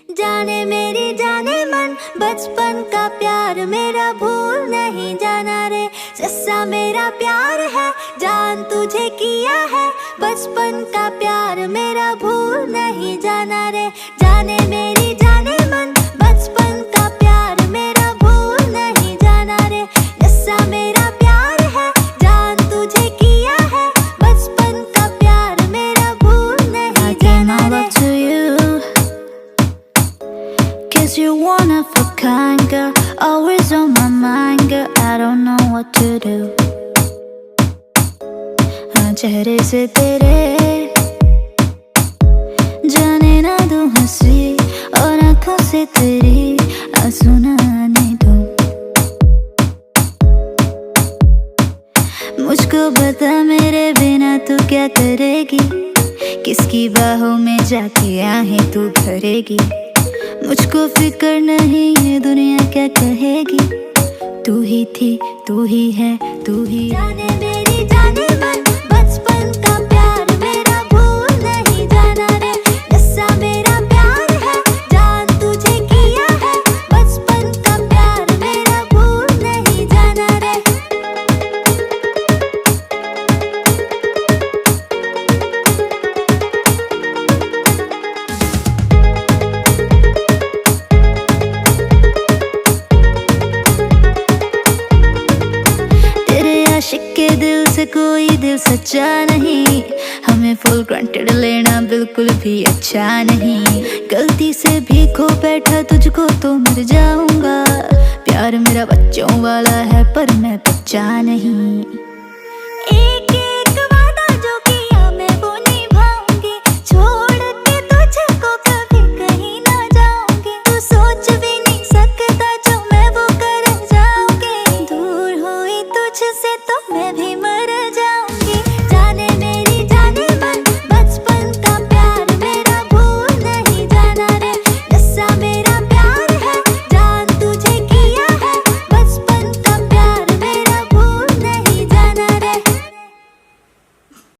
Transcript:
जाने मेरी जाने मन, बचपन का प्यार मेरा भूल नहीं जाना रे। सच्चा मेरा प्यार है, जान तुझे किया है, बचपन का प्यार मेरा भूल नहीं जाना रे। जाने मेरी जाने मन, बचपन का प्यार मेरा भूल नहीं जाना रे। सच्चा मेरा प्यार है, जान तुझे किया है, बचपन का प्यार मेरा भूल नहीं जाना रे। Cause you're one of a kind, girl, always on my mind, girl, I don't know what to do। हाँ चेहरे से तेरे जाने ना दूँ हंसी, और आँखों से तेरी आंसू ना आने दूँ। मुझको बता मेरे बिना तू क्या करेगी, किसकी बाहों में जाके आहें तू भरेगी। मुझको फिक्र नहीं है दुनिया क्या कहेगी, तू ही थी, तू ही है, तू ही। जाने मेरी जाने मन, बचपन का प्यार मेरा भूल नहीं जाना रे। सच्चा मेरा प्यार है, जान तुझे किया है, बचपन का प्यार मेरा भूल नहीं जाना रे। आशिक के दिल से कोई दिल सच्चा नहीं, हमें फुल ग्रांटेड लेना बिल्कुल भी अच्छा नहीं। गलती से भी खो बैठा तुझको तो मर जाऊंगा, प्यार मेरा बच्चों वाला है पर मैं बच्चा नहीं।